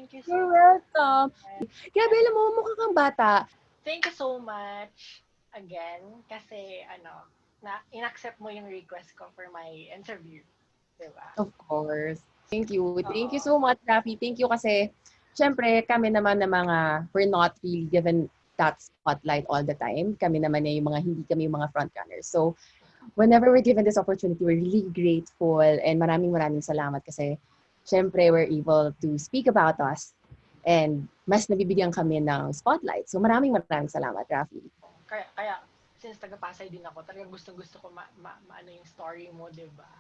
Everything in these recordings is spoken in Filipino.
Thank you so You're welcome. much. Grabe, alam mo, mukha kang bata. Thank you so much again kasi inaccept mo yung request ko for my interview. Diba? Of course. Thank you. Thank you Oo. so much, Rafi. Thank you kasi, syempre, kami naman na mga, we're not really given that spotlight all the time. Kami naman yung mga, hindi kami yung mga frontrunners. So, whenever we're given this opportunity, we're really grateful and maraming salamat kasi, syempre, we're able to speak about us and mas nabibigyan kami ng spotlight. So, maraming salamat, Rafi. Kaya since taga-Pasay din ako, talagang gusto ko maano yung story mo, diba?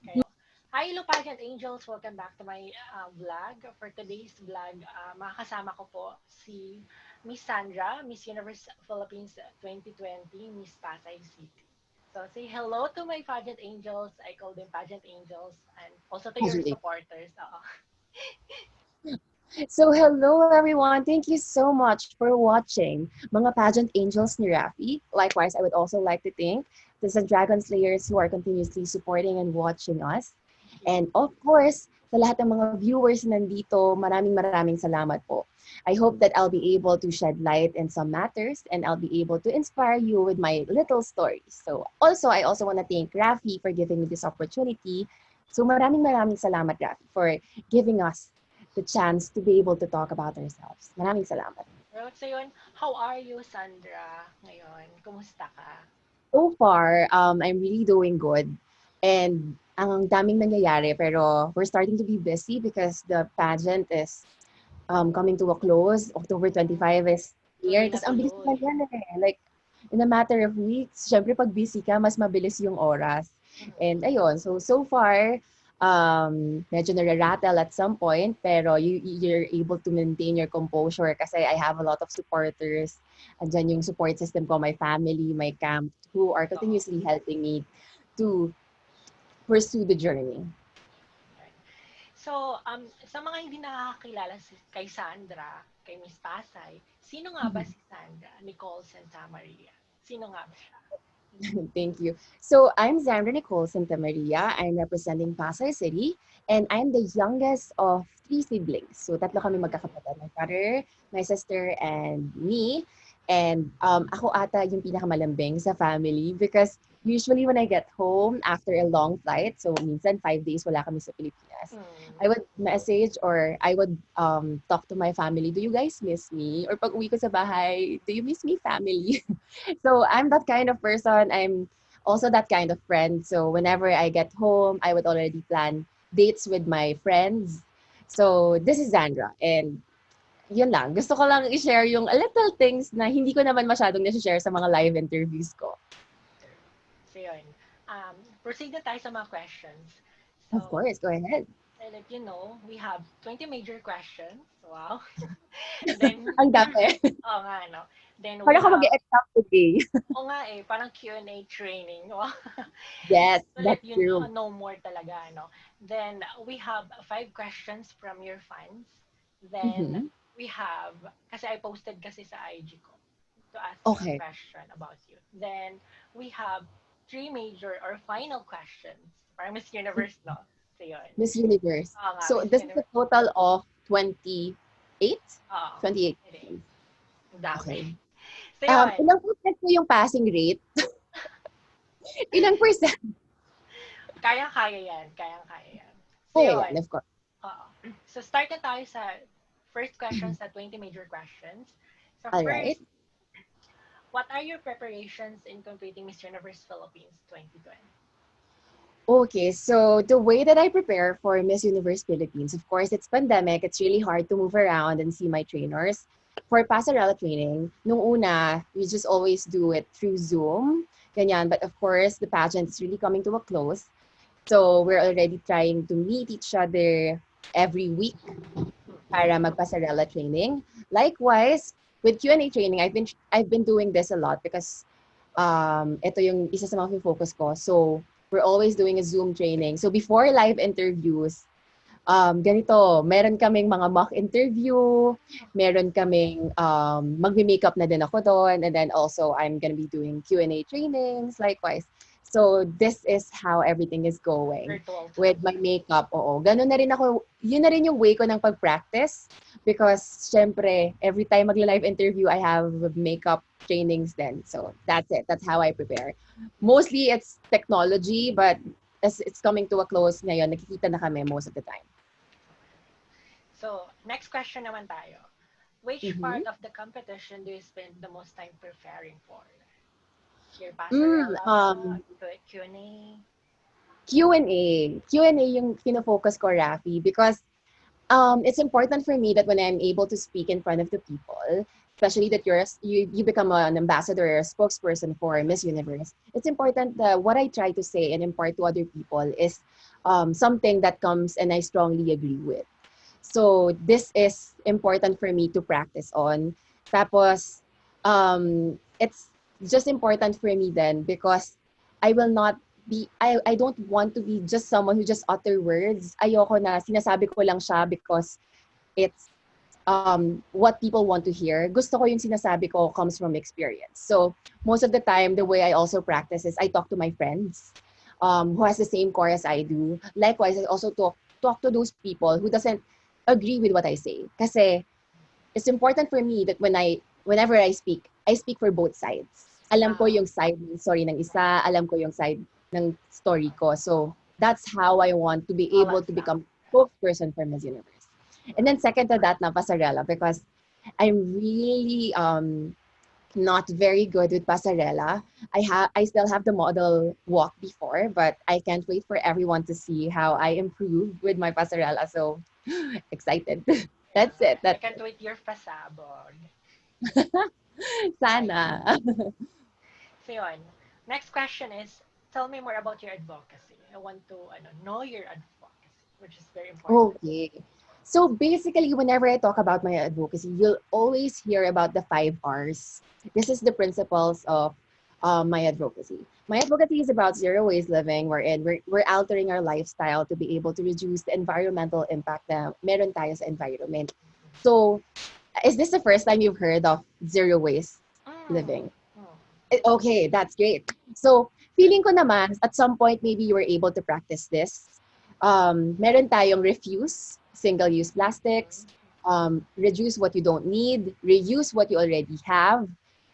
Kaya, hi, hello, Pageant Angels. Welcome back to my vlog. For today's vlog, makakasama ko po si Miss Sandra, Miss Universe Philippines 2020, Miss Pasay City. So, say hello to my Pageant Angels. I call them Pageant Angels. And also to your supporters. So, hello everyone. Thank you so much for watching mga pageant angels ni Rafi. Likewise, I would also like to thank the Dragon Slayers who are continuously supporting and watching us. And of course, sa lahat ng mga viewers nandito, maraming salamat po. I hope that I'll be able to shed light in some matters and I'll be able to inspire you with my little stories. So, I also want to thank Rafi for giving me this opportunity. So, maraming salamat, Rafi, for giving us the chance to be able to talk about ourselves. Maraming salamat. Well, so yun, how are you, Sandra, ngayon? Kumusta ka? So far, I'm really doing good. And ang daming nangyayari, pero we're starting to be busy because the pageant is coming to a close. October 25 is here. Tapos ang bilis na yan eh. Like, in a matter of weeks, syempre pag busy ka, mas mabilis yung oras. And ayun, so far, medyo nare-rattle at some point, pero you're able to maintain your composure kasi I have a lot of supporters. Andyan yung support system ko, my family, my camp, who are continuously helping me to pursue the journey. So, sa mga hindi nakakakilala kay Sandra, kay Miss Pasay, sino nga ba si Sandra Nicole Santa Maria? Sino nga ba siya? Thank you. So, I'm Zandra Nicole Santa Maria. I'm representing Pasay City, and I'm the youngest of 3 siblings. So, tatlo kami magkakapatid. My brother, my sister, and me. And ako ata yung pinakamalambing sa family because usually when I get home after a long flight, so minsan 5 days wala kami sa Pilipinas, I would message or I would talk to my family, do you guys miss me? Or pag uwi ko sa bahay, do you miss me, family? So I'm that kind of person. I'm also that kind of friend. So whenever I get home, I would already plan dates with my friends. So this is Sandra. And yun lang. Gusto ko lang i-share yung little things na hindi ko naman masyadong na-share sa mga live interviews ko. So yun. Proceed na tayo sa mga questions. So, of course, go ahead. I let you know, we have 20 major questions. Wow. Then, ang dami. Oo nga, no? Then parang ako mag-exam today. Oo nga eh, parang Q&A training. Yes, so that's let you true. know more talaga, no? Then, we have 5 questions from your fans. Then, we have, kasi I posted kasi sa IG ko to ask you a question about you. Then, we have 3 major or final questions. Parang Miss Universe, no? So, yun. Miss Universe. So, Miss this Universe. Is a total of 28? 28. Okay. So, ilang percent po yung passing rate? Ilang percent? Kayang-kaya yan. Kayang-kaya yan. So, yan, of course. So, start na tayo sa first questions, sa 20 major questions. So, first, what are your preparations in competing Miss Universe Philippines 2020? Okay, so the way that I prepare for Miss Universe Philippines, of course, it's pandemic. It's really hard to move around and see my trainers. For passerella training, nung una, we just always do it through Zoom, ganyan. But of course, the pageant is really coming to a close. So we're already trying to meet each other every week para mag-passerella training. Likewise, with Q&A training, I've been doing this a lot because ito yung isa sa mga focus ko. So we're always doing a Zoom training. So before live interviews, ganito, meron kaming mga mock interview, meron kaming magme-makeup na din ako doon, and then also I'm gonna be doing Q&A trainings, likewise. So this is how everything is going Virtual with tools. my makeup. Oo, ganun na rin ako. Yun na rin yung way ko ng pag-practice because syempre, every time magla-live interview, I have makeup trainings then. So that's it. That's how I prepare. Mostly it's technology, but as it's coming to a close ngayon, nakikita na kami most of the time. So, next question naman tayo. Which Mm-hmm. part of the competition do you spend the most time preparing for? Your Mm, passerella ba? um, Q&A? Q&A. Q&A yung fino-focus ko, Rafi, because it's important for me that when I'm able to speak in front of the people, especially that you become an ambassador or a spokesperson for Miss Universe, it's important that what I try to say and impart to other people is something that comes and I strongly agree with. So this is important for me to practice on. Tapos, it's just important for me then because I will not I don't want to be just someone who just utter words. Ayoko na sinasabi ko lang siya because it's what people want to hear. Gusto ko yung sinasabi ko comes from experience. So most of the time, the way I also practice is I talk to my friends who has the same core as I do. Likewise, I also talk to those people who doesn't agree with what I say. Kasi it's important for me that whenever I speak for both sides. Alam ko Ah, yung side ng story ng isa, alam ko yung side ng story ko. So that's how I want to be able balance to lang. become spokesperson for Miss Universe. And then second to that na pasarela because I'm really not very good with pasarela. I still have the model walk before, but I can't wait for everyone to see how I improve with my pasarela. So excited. That's it. I That's can't it. wait your pasabog. Sana. Ayan. So yun. Next question is, tell me more about your advocacy. I want to know your advocacy, which is very important. Okay. So basically, whenever I talk about my advocacy, you'll always hear about the 5 R's. This is the principles of my advocacy. My advocacy is about zero waste living, wherein we're altering our lifestyle to be able to reduce the environmental impact na meron tayo sa environment. So, is this the first time you've heard of zero waste Mm. living? Mm. Okay, that's great. So, feeling ko naman, at some point, maybe you were able to practice this. Meron tayong refuse, single-use plastics, reduce what you don't need, reuse what you already have,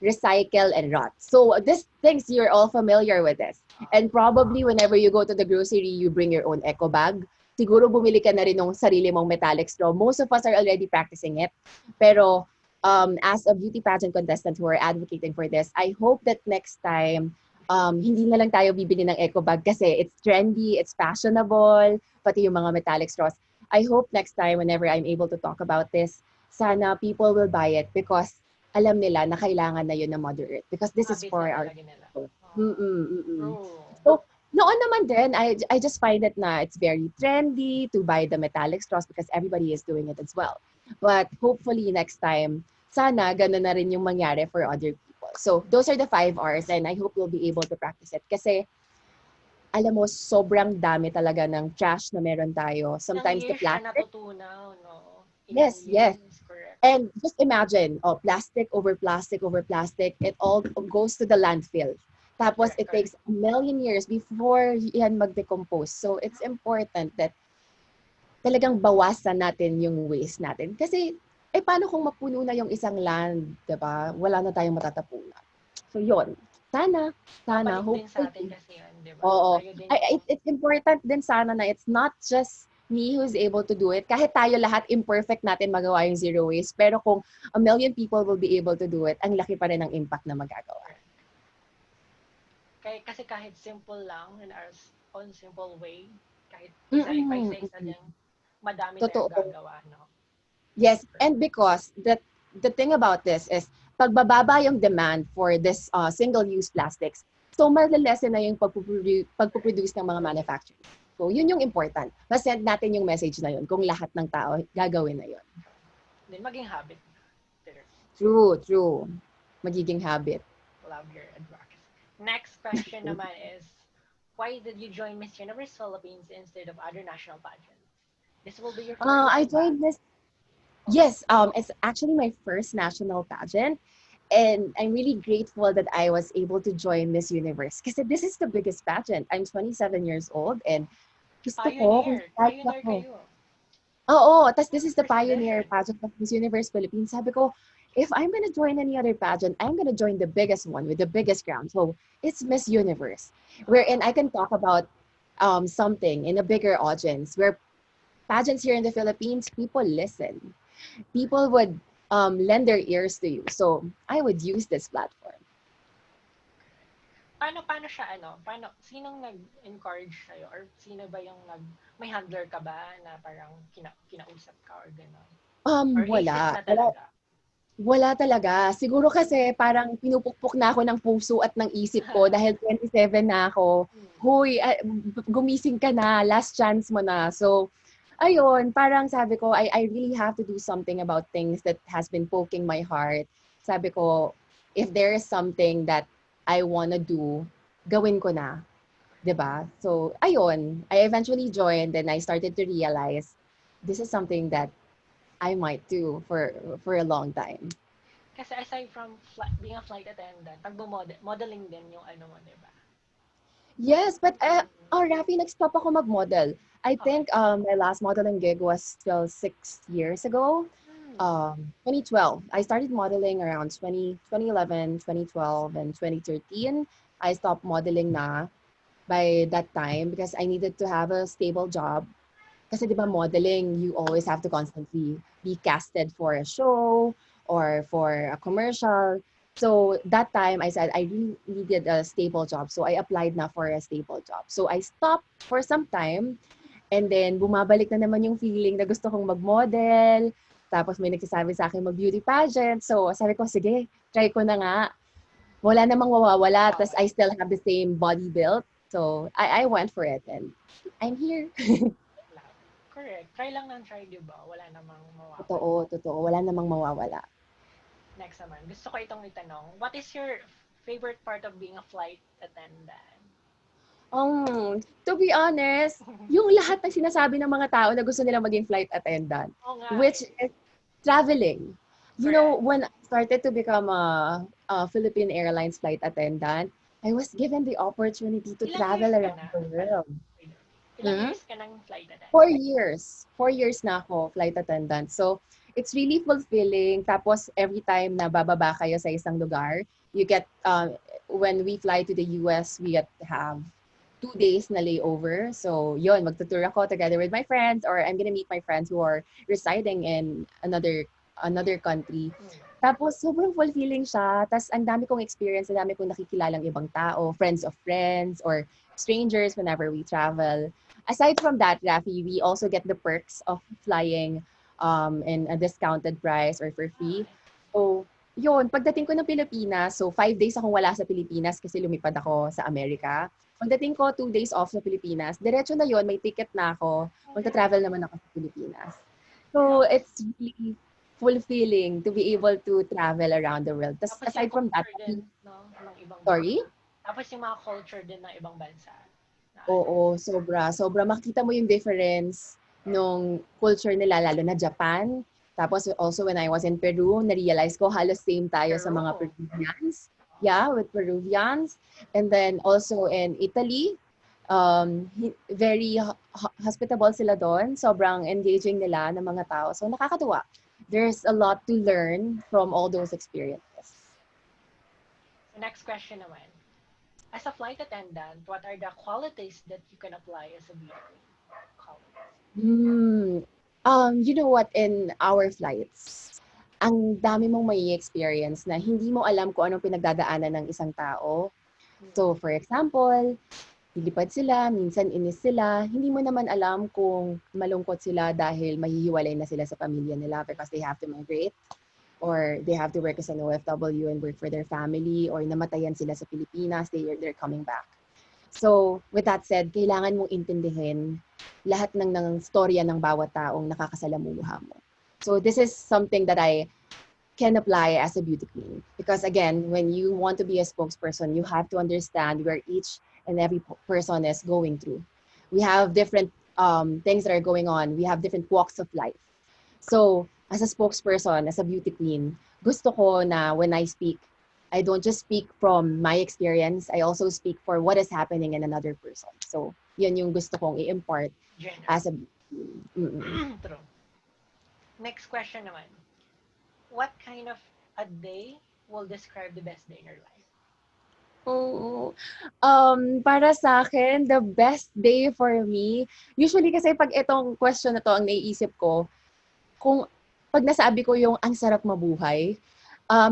recycle, and rot. So, these things, you're all familiar with this. And probably, whenever you go to the grocery, you bring your own eco bag. Siguro bumili ka na rin ng sarili mong metallic straw. Most of us are already practicing it. Pero as a beauty pageant contestant who are advocating for this, I hope that next time, hindi na lang tayo bibili ng eco bag kasi it's trendy, it's fashionable, pati yung mga metallic straws. I hope next time, whenever I'm able to talk about this, sana people will buy it because alam nila na kailangan na yun ng Mother Earth because this is Obvious for na our talaga nila. people. Oh, Mm-mm. true. So, noon naman din, I just find it na it's very trendy to buy the metallic straws because everybody is doing it as well. But hopefully next time, sana ganun na rin yung mangyari for other people. So, those are the 5 R's and I hope we'll be able to practice it. Kasi, alam mo, sobrang dami talaga ng trash na meron tayo. Ilang Sometimes the years siya plastic, natutunaw, no? Ilang yes, yes. years, correct. And just imagine, oh, plastic over plastic over plastic, it all goes to the landfill. Tapos Correct, it correct. takes a million years before yan mag-decompose. So it's important that talagang bawasan natin yung waste natin. Kasi, paano kung mapuno na yung isang land, 'di ba? Wala na tayong matatapunan. So yon. Sana, Babalik din sa atin hopefully. kasi yun, di ba? Oo. Tayo din yung, It's important din sana na it's not just me who's able to do it. Kahit tayo lahat imperfect natin magawa yung zero waste. Pero kung a million people will be able to do it, ang laki pa rin ng impact na magagawa. kasi kahit simple lang, in our own simple way, kahit Mm-mm. isa-isa lang, madami tayong Totoo. gagawa, no? Yes, and because the thing about this is pagbababa yung demand for this single-use plastics, so malalesen na yung pagpuproduce ng mga manufacturers. So yun yung important. Masend natin yung message na yun kung lahat ng tao gagawin na yun. Then maging habit na. Pero, True. Magiging habit. love your advocacy. Next question naman is, why did you join Miss Universe Philippines instead of other national pageants? This will be your first I ba? joined this. Yes, it's actually my first national pageant. And I'm really grateful that I was able to join Miss Universe. Kasi this is the biggest pageant. I'm 27 years old and gusto ko kung Pioneer. sakali Pioneer ako. kayo. Oo, tas this is the First pioneer edition. pageant of Miss Universe Philippines. Sabi ko, if I'm gonna join any other pageant, I'm gonna join the biggest one with the biggest crown. So it's Miss Universe, wherein I can talk about something in a bigger audience. Where pageants here in the Philippines, people listen. People would lend their ears to you. So I would use this platform. Paano siya sinong nag-encourage sa'yo? Or sino ba yung may handler ka ba na parang kinausap ka or gano'n? Or isip Wala. na talaga? Wala talaga. Siguro kasi parang pinupukpok na ako ng puso at ng isip ko dahil 27 na ako. Hoy, gumising ka na, last chance mo na. So, ayun, parang sabi ko, I really have to do something about things that has been poking my heart. Sabi ko, if there is something that I wanna do, gawin ko na. 'Di ba? So, ayun, I eventually joined and I started to realize this is something that I might do for a long time. Kasi aside from being a flight attendant, modeling din yung mo, di ba? Yes, but Rafi, nag-stop ako mag-model. I Okay. think my last modeling gig was still 6 years ago. 2012. I started modeling around 2011, 2012, and 2013. I stopped modeling na by that time because I needed to have a stable job. Kasi di ba modeling, you always have to constantly be casted for a show or for a commercial. So that time I said I really needed a stable job. So I applied na for a stable job. So I stopped for some time and then bumabalik na naman yung feeling na gusto kong mag-model. Tapos may nagsasabi sa akin mag-beauty pageant. So sabi ko, sige, try ko na nga. Wala namang mawawala. Tapos Okay. I still have the same body build. So I went for it and I'm here. Correct. Try lang ng try, di ba? Wala namang mawawala. Totoo, totoo. Wala namang mawawala. Next naman, gusto ko itong itanong. What is your favorite part of being a flight attendant? To be honest, yung lahat ng sinasabi ng mga tao na gusto nila maging flight attendant, Oo nga which eh. is traveling. You know, Correct. when I started to become a Philippine Airlines flight attendant, I was given the opportunity to Ilang years travel ka around na the pala? world. Ilang Hmm? years ka ng flight attendant? 4 years. 4 years na ako flight attendant. So, it's really fulfilling. Tapos, every time na bababa kayo sa isang lugar, you get, when we fly to the US, we get to have 2 days na layover. So, yun, magtutour ako together with my friends or I'm gonna meet my friends who are residing in another country. Tapos, sobrang fulfilling siya. Tapos, ang dami kong experience, ang dami kong nakikilalang ibang tao, friends of friends, or strangers whenever we travel. Aside from that, Rafi, we also get the perks of flying in a discounted price or for free. Ay, So, yun, pagdating ko ng Pilipinas, so 5 days akong wala sa Pilipinas kasi lumipad ako sa Amerika. Pagdating ko, 2 days off sa Pilipinas, diretso na yon, may ticket na ako, magta-travel naman ako sa Pilipinas. So, grabe. it's really fulfilling to be able to travel around the world. Tas, Tapos yung aside from that, culture din, no? Ng ibang sorry? bansa. Tapos yung mga culture din ng ibang bansa. Na Oo, sobra. Sobra. Makita mo yung difference nung culture nila, lalo na Japan. Tapos also when I was in Peru, na-realize ko halos same tayo sa mga Peru. Peruvians. Yeah, with Peruvians. And then also in Italy, very hospitable sila doon. Sobrang engaging nila ng mga tao. So nakakatuwa. There's a lot to learn from all those experiences. The next question naman. As a flight attendant, what are the qualities that you can apply as a beauty quality? Hmm. You know what? In our flights, ang dami mong may experience na hindi mo alam kung anong pinagdadaanan ng isang tao. So, for example, lilipad sila, minsan inis sila, hindi mo naman alam kung malungkot sila dahil mahihiwalay na sila sa pamilya nila because they have to migrate or they have to work as an OFW and work for their family or namatayan sila sa Pilipinas, they're coming back. So, with that said, kailangan mong intindihin lahat ng storya ng bawat taong nakakasalamuha mo. So, this is something that I can apply as a beauty queen. Because again, when you want to be a spokesperson, you have to understand where each and every person is going through. We have different things that are going on. We have different walks of life. So, as a spokesperson, as a beauty queen, gusto ko na when I speak, I don't just speak from my experience, I also speak for what is happening in another person. So, yun yung gusto kong i-impart as a Genuine. beauty queen. Mm-mm. True. Next question naman. What kind of a day will describe the best day in your life? Oo. Para sa akin, the best day for me, usually kasi pag itong question na 'to ang naiisip ko, kung 'pag nasabi ko yung ang sarap mabuhay,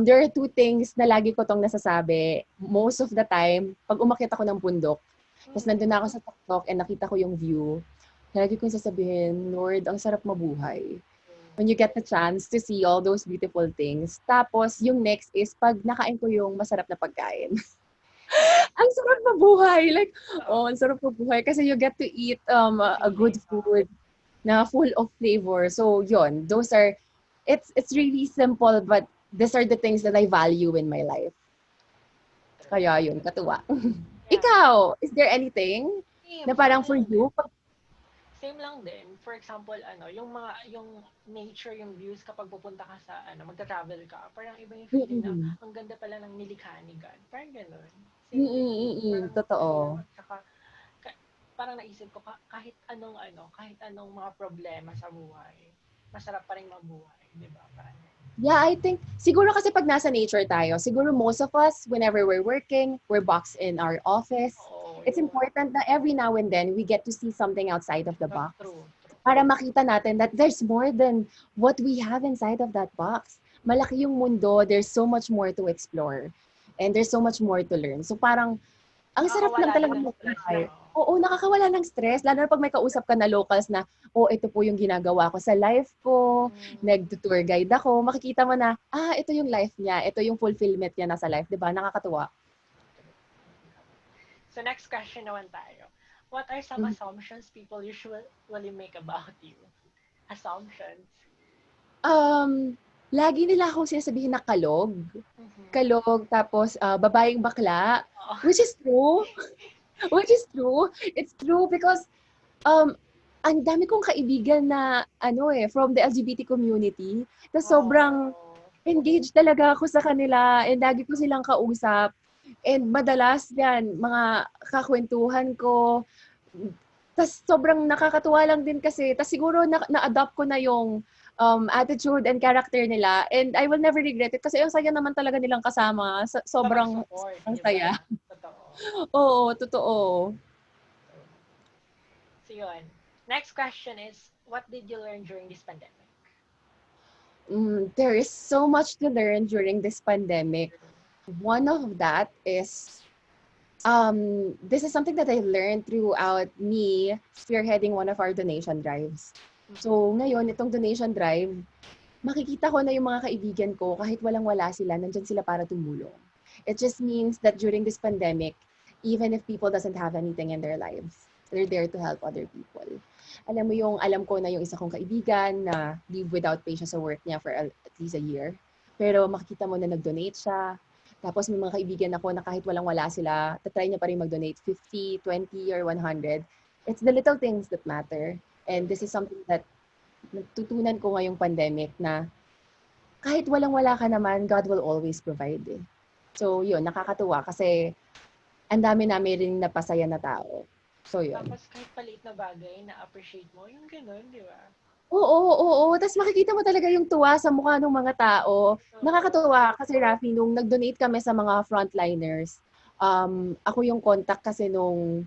there are two things na lagi ko 'tong nasasabi most of the time 'pag umakyat ako ng bundok, ta's nandun na ako sa tuktok and nakita ko yung view, lagi kong sasabihin, "Lord, ang sarap mabuhay." When you get the chance to see all those beautiful things. Tapos yung next is 'pag nakain ko yung masarap na pagkain. Ang sarap mabuhay. Like, Oo. ang sarap mabuhay kasi you get to eat The a good feeling. food na full of flavor. So, yon, those are, it's really simple, but these are the things that I value in my life. True. Kaya yun, katuwa. Yeah. Ikaw, is there anything Same. na Same parang for lang din. you? Same lang din. For example, yung nature, yung views kapag pupunta ka sa, magta-travel ka, parang iba yung feeling na, Mm-mm. ang ganda pala ng nilikha ni God. Parang ganun. Same with Mm-mm, me. mm-mm. Parang, Totoo. tsaka, parang naisip ko, kahit anong mga problema sa buhay, masarap pa rin mabuhay. Di ba? Parang, Yeah, I think, siguro kasi pag nasa nature tayo, siguro most of us, whenever we're working, we're boxed in our office. oo, It's yun. important na every now and then, we get to see something outside of the That's box true. True. para makita natin that there's more than what we have inside of that box. Malaki yung mundo, there's so much more to explore. And there's so much more to learn. So parang, ang sarap lang Nakakawala din talaga ng stress, mabuhay. no? Oo, nakakawala ng stress. Lalo na pag may kausap ka na locals na, oh, ito po yung ginagawa ko sa life ko, Mm. nag-tour guide ako, makikita mo na, ito yung life niya, ito yung fulfillment niya nasa life, di ba? Nakakatuwa. So next question naman tayo. What are some Mhm. assumptions people usually make about you? Assumptions. Lagi nila akong sinasabihin na kalog. Mm-hmm. Kalog, tapos babaeng bakla, Oo. which is true. Which is true. It's true because um, ang dami kong kaibigan na from the LGBT community. Tapos sobrang Oh. engaged talaga ako sa kanila and lagi ko silang kausap. And madalas yan, mga kakwentuhan ko. Tapos sobrang nakakatuwa lang din kasi. Tapos siguro na-adopt ko na yung attitude and character nila. And I will never regret it kasi ang saya naman talaga nilang kasama. Sobrang, Kapag-support, sobrang di ba? saya. Totoo. Oo, totoo. So yun. Next question is, what did you learn during this pandemic? There is so much to learn during this pandemic. One of that is, this is something that I learned throughout me spearheading one of our donation drives. So, ngayon, itong donation drive, makikita ko na yung mga kaibigan ko, kahit walang-wala sila, nandyan sila para tumulong. It just means that during this pandemic, even if people doesn't have anything in their lives, they're there to help other people. Alam ko na yung isa kong kaibigan na leave without pay siya sa work niya for at least a year. Pero makikita mo na nag-donate siya. Tapos may mga kaibigan ako na kahit walang-wala sila, tatry niya pa rin mag-donate 50, 20, or 100. It's the little things that matter. And this is something that natutunan ko ngayong pandemic na kahit walang-wala ka naman, God will always provide eh. So, yun, nakakatuwa kasi ang dami namin rin napasaya na tao. So, yun. Tapos kahit paliit na bagay, na-appreciate mo, yung ganun, di ba? Oo. Tapos makikita mo talaga yung tuwa sa mukha ng mga tao. Oo. Nakakatuwa kasi Rafi, nung nag-donate kami sa mga frontliners, ako yung contact kasi nung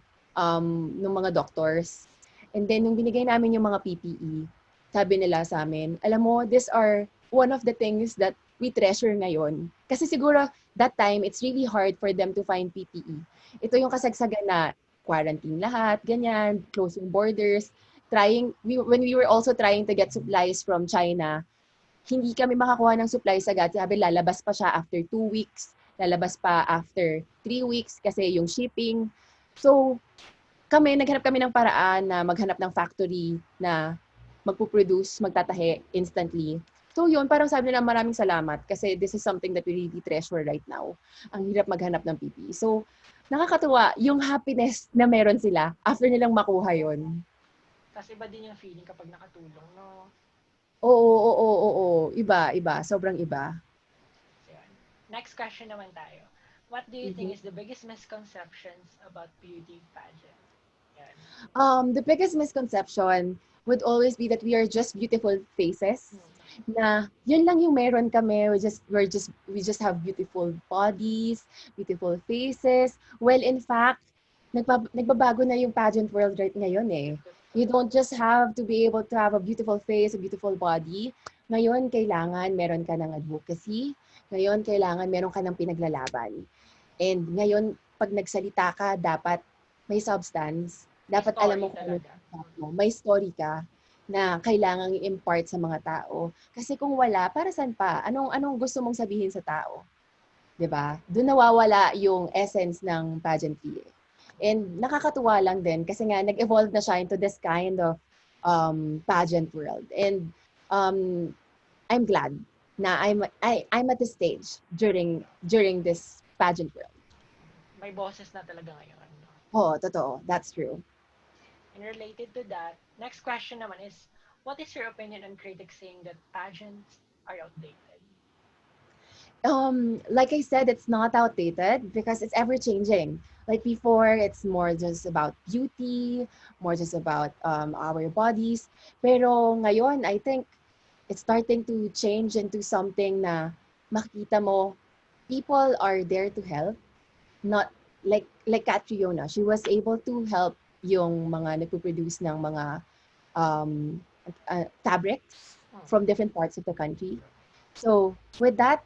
mga doctors. And then, nung binigay namin yung mga PPE, sabi nila sa amin, alam mo, these are one of the things that we treasure ngayon. Kasi siguro, that time, it's really hard for them to find PPE. Ito yung kasagsagan na quarantine lahat, ganyan, closing borders, when we were also trying to get supplies from China, hindi kami makakuha ng supplies agad. Sabi, lalabas pa siya after 2 weeks, lalabas pa after 3 weeks kasi yung shipping. So, naghanap kami ng paraan na maghanap ng factory na magpo-produce, magtatahe instantly. So yun, parang sabi nila maraming salamat kasi this is something that we really treasure right now. Ang hirap maghanap ng PPE. So, nakakatuwa yung happiness na meron sila after nilang makuha yun. Tapos iba din yung feeling kapag nakatulong, no? Oo. Iba. Sobrang iba. So, yun. Next question naman tayo. What do you think Mhm. is the biggest misconceptions about beauty pageant? Yan. The biggest misconception would always be that we are just beautiful faces. Hmm. Na yun lang yung meron kami. We just have beautiful bodies, beautiful faces. Well, in fact, nagbabago na yung pageant world right ngayon eh. You Totoo. don't just have to be able to have a beautiful face, a beautiful body. Ngayon, kailangan meron ka ng advocacy. Ngayon, kailangan meron ka ng pinaglalaban. And ngayon, pag nagsalita ka, dapat may substance. May Dapat alam mo story kung ano talaga. yung mo. May story ka na kailangang i-impart sa mga tao. Kasi kung wala, para saan pa? Anong gusto mong sabihin sa tao? 'Di ba? Doon nawawala yung essence ng pageantry. And nakakatuwa lang din kasi nga nag-evolve na siya into this kind of pageant world. And um, I'm glad na I'm at the stage during this pageant world. May boses na talaga ngayon. No? Oo, totoo. That's true. And related to that, next question naman is, what is your opinion on critics saying that pageants are outdated? Like I said, it's not outdated because it's ever changing. Like before, it's more just about beauty, more just about our bodies. Pero ngayon, I think it's starting to change into something na makita mo, people are there to help. Not like Catriona, she was able to help yung mga nagpo-produce ng mga um, fabrics Hmm. from different parts of the country. So with that,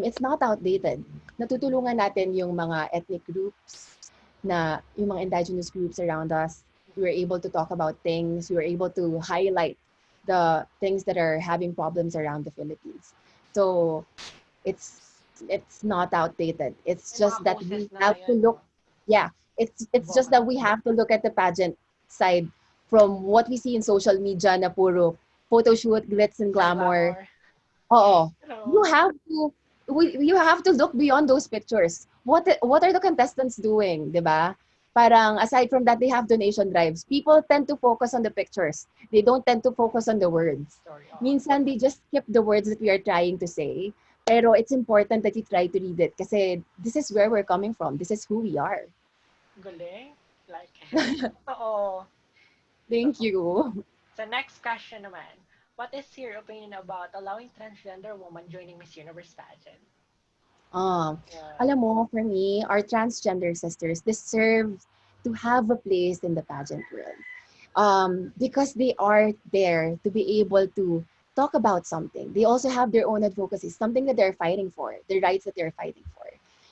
it's not outdated. Natutulungan natin yung mga ethnic groups yung mga indigenous groups around us. We were able to talk about things. We were able to highlight the things that are having problems around the Philippines. So it's it's not outdated. It's May mga just that causes we na have to ngayon, no? look, yeah, it's just Advocacy. that we have to look at the pageant side from what we see in social media na puro photo shoot, glitz and Isang glamour. glamour. Oo. You Pero, have to you have to look beyond those pictures. What are the contestants doing, 'di ba? Parang aside from that, they have donation drives. People tend to focus on the pictures. They don't tend to focus on the words. story, oo. Minsan, they just skip the words that we are trying to say. Pero it's important that you try to read it kasi this is where we're coming from. This is who we are. Galing. Like it. Oo. Thank Totoo. you. So next question naman. What is your opinion about allowing transgender woman joining Miss Universe pageant? Um, Yan. Alam mo, for me, our transgender sisters deserve to have a place in the pageant world. Because they are there to be able to talk about something. They also have their own advocacy, something that they're fighting for, the rights that they're fighting for.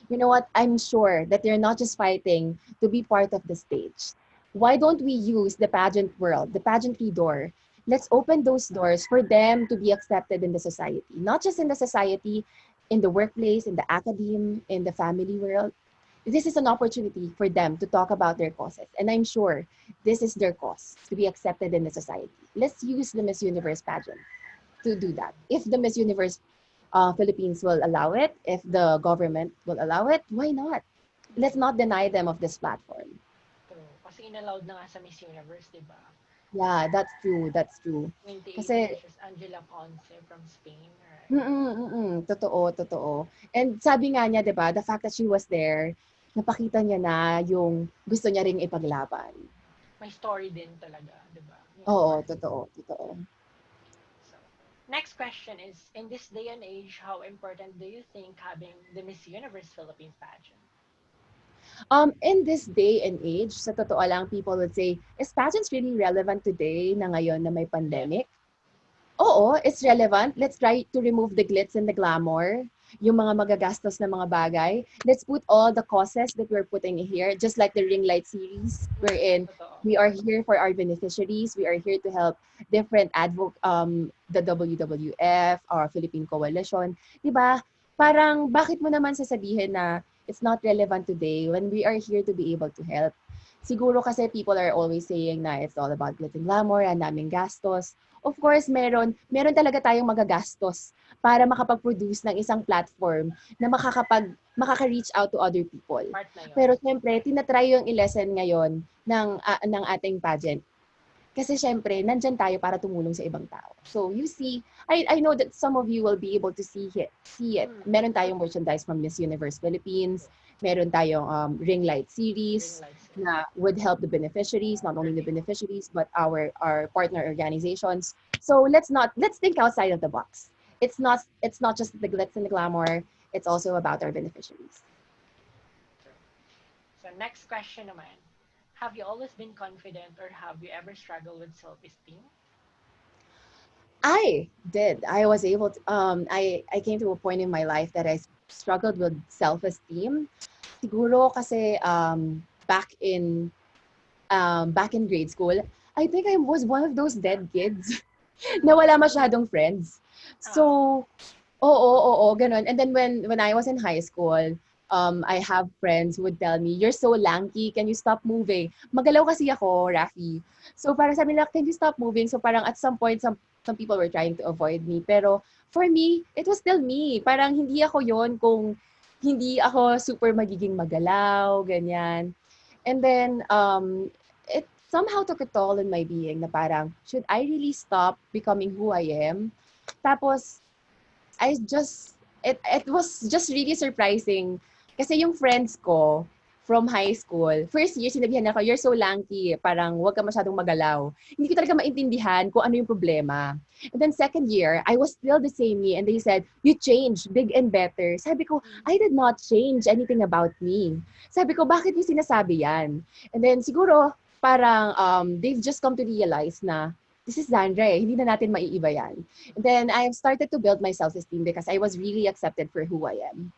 You know what? I'm sure that they're not just fighting to be part of the stage. Why don't we use the pageant world, the pageantry door? Let's open those doors for them to be accepted in the society, not just in the society, in the workplace, in the academe, in the family world. This is an opportunity for them to talk about their causes. And I'm sure this is their cause to be accepted in the society. Let's use the Miss Universe pageant to do that. If the Miss Universe Philippines will allow it, if the government will allow it, why not? Let's not deny them of this platform. True. Kasi inallowed na nga sa Miss Universe, di ba? Yeah, that's true. That's true. 2018, Kasi, which is Angela Ponce from Spain, right? totoo. And sabi nga niya, di ba, the fact that she was there, napakita niya na yung gusto niya ring ipaglaban. May story din talaga, di ba? Yung Oo, story. totoo. So, next question is, in this day and age, how important do you think having the Miss Universe Philippines pageant? In this day and age, sa totoo lang, people would say, is pageants really relevant today na ngayon na may Pandemic. pandemic? Oo, it's relevant. Let's try to remove the glitz and the glamour, yung mga magagastos na mga bagay. Let's put all the causes that we're putting here, just like the ring light series, wherein Totoo. we are here for our beneficiaries. We are here to help different the WWF, our Philippine Coalition. Diba? Parang, bakit mo naman sasabihin na it's not relevant today when we are here to be able to help? Siguro kasi people are always saying na it's all about glitz and glamour, ang daming gastos. Of course, meron talaga tayong magagastos para makapag-produce ng isang platform na makaka-reach out to other people. Part na yun. Pero siyempre, tinatry yung i-lessen ngayon ng ating pageant Kasi syempre, nandyan tayo para tumulong sa ibang tao. So you see, I know that some of you will be able to see it. Meron tayong merchandise from Miss Universe Philippines. Meron tayong ring light Ring series lights. na would help the beneficiaries, not only the beneficiaries, but our partner organizations. So let's think outside of the box. It's not just the glitz and the glamour. It's also about our beneficiaries. So next question naman. Have you always been confident or have you ever struggled with self-esteem? I did. I was able to, I came to a point in my life that I struggled with self-esteem. Siguro kasi back in grade school, I think I was one of those dead kids na wala masyadong friends. Ah, So, oo, ganun. And then when I was in high school, I have friends who would tell me, "You're so lanky, can you stop moving?" Magalaw kasi ako, Rafi. So parang sabi nila, "Can you stop moving?" So parang at some point, some people were trying to avoid me. Pero for me, it was still me. Parang hindi ako yon kung hindi ako super magiging magalaw, ganyan. And then, it somehow took a toll in my being na parang, should I really stop becoming who I am? Tapos, it was just really surprising. Kasi yung friends ko from high school, first year sinabihan ako, "You're so lanky, parang wag ka masyadong magalaw." Hindi ko talaga maintindihan kung ano yung problema. And then second year, I was still the same me and they said, "You changed, big and better." Sabi ko, I did not change anything about me. Sabi ko, bakit yung sinasabi yan? And then siguro, parang they've just come to realize na this is Zandra eh, hindi na natin maiiba yan. And then I've started to build my self-esteem because I was really accepted for who I am.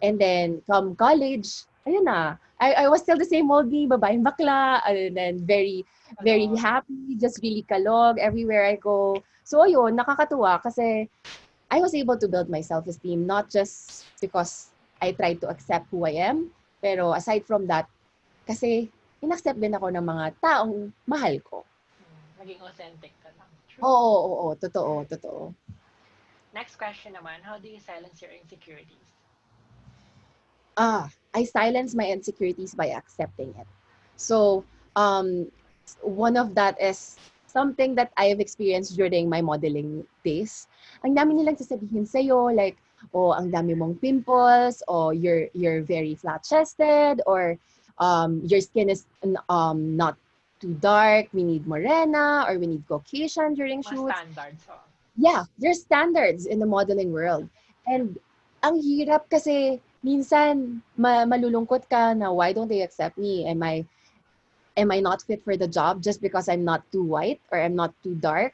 And then come college, ayun na, I was still the same old me, babaeng bakla, and then very kalog. happy, just really kalog everywhere I go. So ayun, nakakatuwa kasi I was able to build my self-esteem not just because I tried to accept who I am, pero aside from that, kasi inaccept din ako ng mga taong mahal ko. Naging authentic ka lang. True. Oo, totoo. Next question naman. How do you silence your insecurities? I silence my insecurities by accepting it. So, um, one of that is something that I have experienced during my modeling days. Ang dami nilang sasabihin sa'yo, like, oh, ang dami mong pimples, or you're very flat-chested, or your skin is not too dark, we need morena, or we need Caucasian during Mga shoots. standards. Oh. Yeah, there's standards in the modeling world. And ang hirap kasi minsan malulungkot ka na why don't they accept me? Am I not fit for the job just because I'm not too white or I'm not too dark?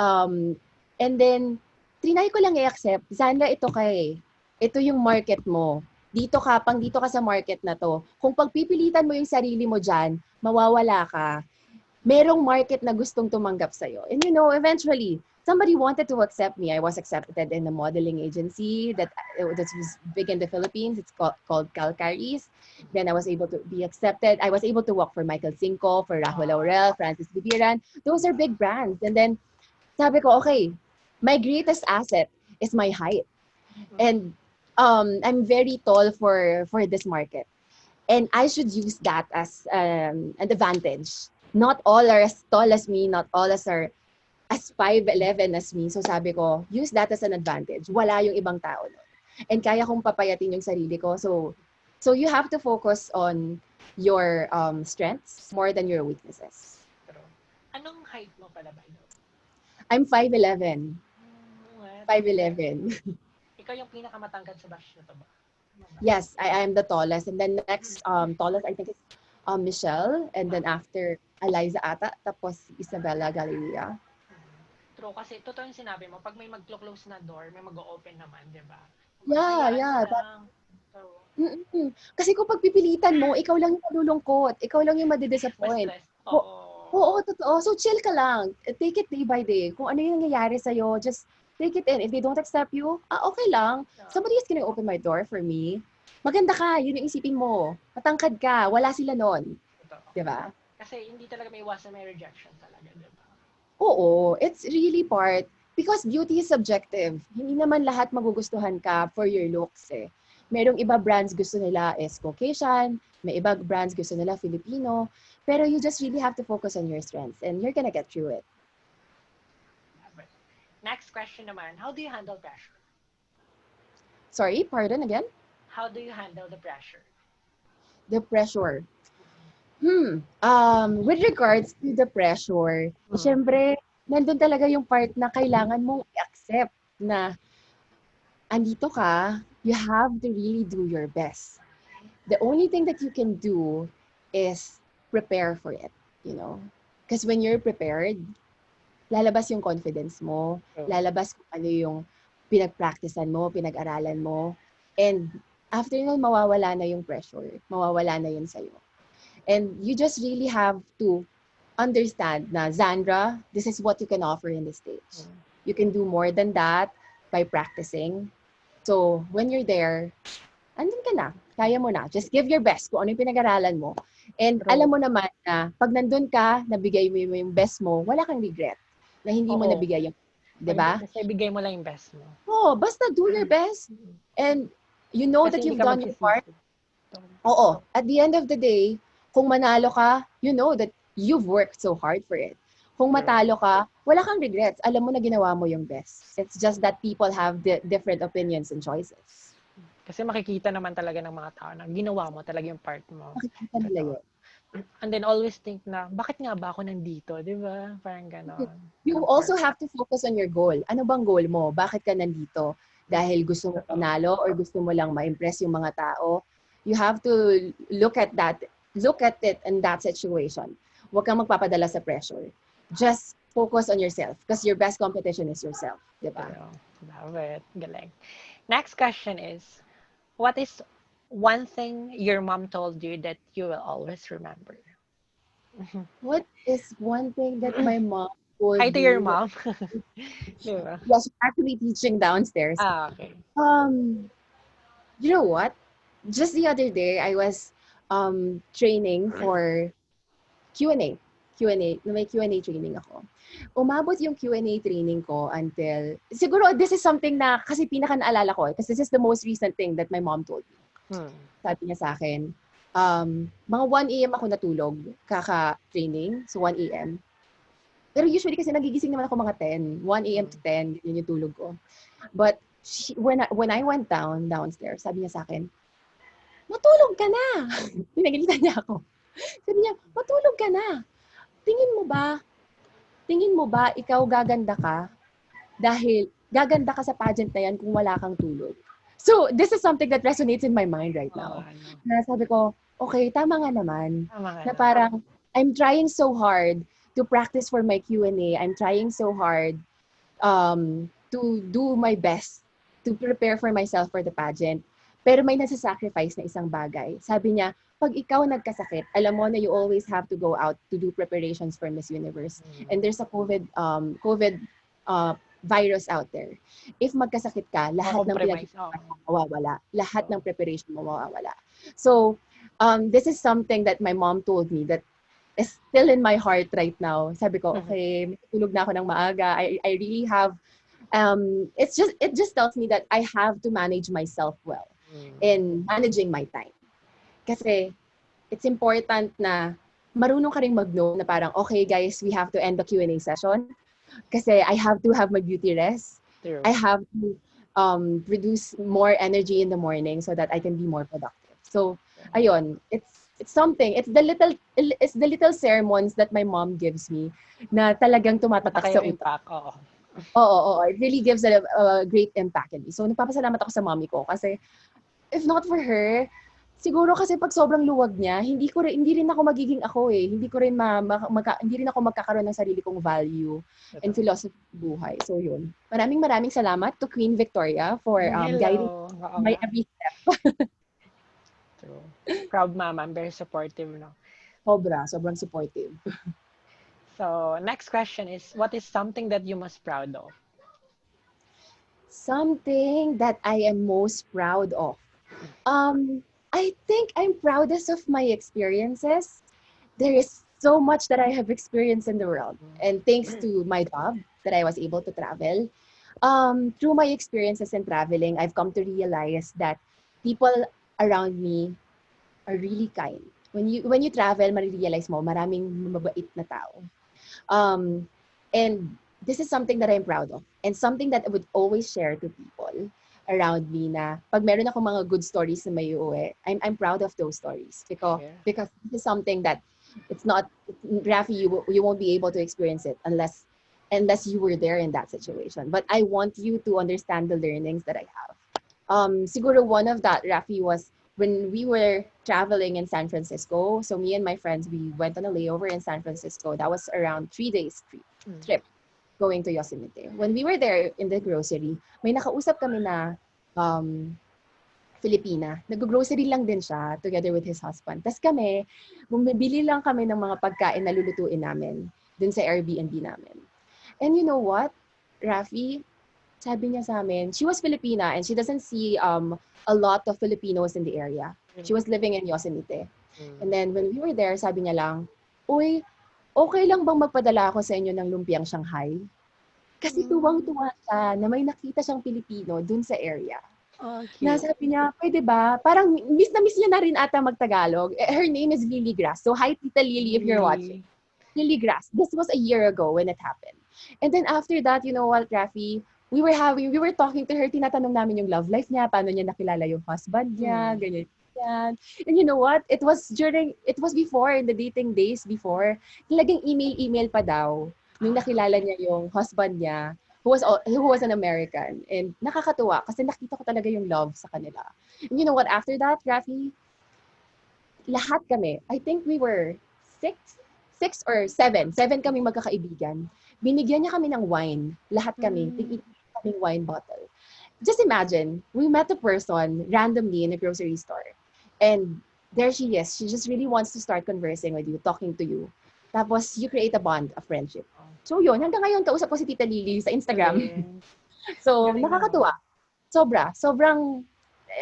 Um, and then trinay ko lang i-accept, Sandra, ito ka eh. Ito yung market mo. Dito ka sa market na to. Kung pagpipilitan mo yung sarili mo dyan, mawawala ka, merong market na gustong tumanggap sa'yo. And eventually, somebody wanted to accept me. I was accepted in a modeling agency that was big in the Philippines. It's called Calcaris. Then I was able to be accepted. I was able to work for Michael Cinco, for Rahul Laurel, Francis Bibiran. Those are big brands. And then, sabi ko, okay, my greatest asset is my height. And I'm very tall for this market. And I should use that as an advantage. Not all are as tall as me, not all are as 5'11 as me. So sabi ko, use that as an advantage. Wala yung ibang tao nun. And kaya kong papayatin yung sarili ko. So you have to focus on your strengths more than your weaknesses. True. Anong height mo pala ba? I'm 5'11. What? 5'11. Ikaw yung pinakamatangkad sa batch na to ba? Yes, I am the tallest. And then next tallest I think is Michelle. And then after Eliza ata. Tapos Isabella Galleria. True, kasi totoo yung sinabi mo, pag may mag-close na door, may mag-open naman, di ba? Yeah. Lang. So, Kasi kung pagpipilitan mo, ikaw lang yung malulungkot. Ikaw lang yung mas madidisappoint. stress. O- Oo. Oo, totoo. So chill ka lang. Take it day by day. Kung ano yung nangyayari sa'yo, just take it in. If they don't accept you, okay lang. Somebody is gonna open my door for me. Maganda ka, yun yung isipin mo. Matangkad ka, wala sila nun. Totoo. Diba? Kasi hindi talaga may iwasan may rejection talaga, di ba? Oo, it's really part. Because beauty is subjective. Hindi naman lahat magugustuhan ka for your looks eh. Merong iba brands gusto nila is Caucasian, may iba brands gusto nila Filipino, pero you just really have to focus on your strengths and you're gonna get through it. Next question naman, how do you handle pressure? Sorry, pardon again? How do you handle the pressure? The pressure. With regards to the pressure, syempre, nandun talaga yung part na kailangan mong i-accept na andito ka, you have to really do your best. The only thing that you can do is prepare for it, you know? Because when you're prepared, lalabas yung confidence mo, lalabas kung ano yung pinag-practicean mo, pinag-aralan mo, and after nun, mawawala na yung pressure, mawawala na yun sa'yo. And you just really have to understand na, Zandra, this is what you can offer in the stage. You can do more than that by practicing. So, when you're there, andun ka na. Kaya mo na. Just give your best kung ano yung pinag-aralan mo. And alam mo naman na pag nandun ka, nabigay mo yung best mo, wala kang regret na hindi mo nabigay yung, di ba? Basta ibigay mo lang yung best mo. Oo, basta do your best. And you know Kasi that you've done your part. magsisisi. Oo. At the end of the day, kung manalo ka, you know that you've worked so hard for it. Kung matalo ka, wala kang regrets. Alam mo na ginawa mo yung best. It's just that people have different opinions and choices. Kasi makikita naman talaga ng mga tao na ginawa mo talaga yung part mo. Makikita nila yun. And then always think na, bakit nga ba ako nandito? Di ba? Parang gano'n. You also have to focus on your goal. Ano bang goal mo? Bakit ka nandito? Dahil gusto mo panalo or gusto mo lang ma-impress yung mga tao? You have to look at it in that situation. Huwag kang magpapadala sa pressure. Just focus on yourself because your best competition is yourself. Diba? Love it. Galing. Next question is, what is one thing your mom told you that you will always remember? What is one thing that my mom told Hi to me? your mom. Diba? Yeah, she's actually teaching downstairs. Okay. You know what? Just the other day, I was training for Q&A. May Q&A training ako. Umabot yung Q&A training ko until, siguro this is something na, kasi pinaka-naalala ko, because this is the most recent thing that my mom told me. Sabi niya sa akin, mga 1 a.m. ako natulog, kaka-training, so 1 a.m. Pero usually kasi nagigising naman ako mga 10, 1 a.m. to 10, yun yung tulog ko. But when I went downstairs, sabi niya sa akin, matulog ka na! Pinagalitan niya ako. Sabi niya, matulog ka na! Tingin mo ba ikaw gaganda ka dahil gaganda ka sa pageant na yan kung wala kang tulog? So, this is something that resonates in my mind right now. Na sabi ko, okay, tama nga naman. Na parang, I'm trying so hard to practice for my Q&A. I'm trying so hard to do my best to prepare for myself for the pageant. Pero may nasa-sacrifice na isang bagay. Sabi niya, pag ikaw nagkasakit, alam mo na you always have to go out to do preparations for Miss Universe. And there's a COVID virus out there. If magkasakit ka, lahat ng pinag-aralan mo mawawala. Lahat ng preparation mo mawawala. So, this is something that my mom told me that is still in my heart right now. Sabi ko, okay, tulog na ako ng maaga. I really have, it just tells me that I have to manage myself well in managing my time. Kasi it's important na marunong ka rin mag-know na parang, okay guys, we have to end the Q&A session kasi I have to have my beauty rest. True. I have to produce more energy in the morning so that I can be more productive. So, ayun, it's something, it's the little sermons that my mom gives me na talagang tumatatak sa utak. Oo, it really gives a great impact in me. So, nagpapasalamat ako sa mommy ko kasi if not for her, siguro kasi pag sobrang luwag niya, hindi rin ako magiging ako eh. Hindi rin ako magkakaroon ng sarili kong value and philosophy ng buhay. So yun. Maraming salamat to Queen Victoria for guiding my every step. True. Proud mama, I'm very supportive, no? Sobrang supportive. So, next question is, what is something that you most proud of? Something that I am most proud of. I think I'm proudest of my experiences. There is so much that I have experienced in the world. And thanks to my job that I was able to travel. Through my experiences in traveling, I've come to realize that people around me are really kind. When you travel, marirealize mo, maraming mabait na tao. Um, and this is something that I'm proud of. And something that I would always share to people around me na pag meron ako mga good stories na may uwi, I'm proud of those stories. Yeah. Because this is something that it's not, Rafi, you won't be able to experience it unless you were there in that situation. But I want you to understand the learnings that I have. Siguro one of that, Rafi, was when we were traveling in San Francisco. So me and my friends, we went on a layover in San Francisco. That was around 3 days trip going to Yosemite. When we were there in the grocery, may nakausap kami na um, Filipina. Nag-grocery lang din siya together with his husband. Tapos kami, bumibili lang kami ng mga pagkain na lulutuin namin dun sa Airbnb namin. And you know what, Rafi? Sabi niya sa amin, she was Filipina and she doesn't see a lot of Filipinos in the area. She was living in Yosemite. And then when we were there, sabi niya lang, uy, okay lang bang magpadala ako sa inyo ng lumpiang Shanghai? Kasi tuwang-tuwa siya na may nakita siyang Pilipino dun sa area. Oh, Na cute. sabi niya, pwede ba? Parang miss na miss niya na rin ata mag-Tagalog. Her name is Lily Grass. So hi, Tita Lily, if you're watching. Lily Grass. This was a year ago when it happened. And then after that, you know what, Rafi? We were talking to her, tinatanong namin yung love life niya, paano niya nakilala yung husband niya, ganyan, yan. And you know what? It was before, in the dating days before, talagang email pa daw, nung nakilala niya yung husband niya, who was an American. And nakakatuwa, kasi nakita ko talaga yung love sa kanila. And you know what? After that, Rafi, lahat kami, I think we were six or seven kaming magkakaibigan. Binigyan niya kami ng wine. Lahat kami. Kaming wine bottle. Just imagine, we met a person randomly in a grocery store. And there she is. She just really wants to start conversing with you, talking to you. Tapos, you create a bond, a friendship. So yun, hanggang ngayon, kausap ko si Tita Lily sa Instagram. So, nakakatuwa. Sobrang,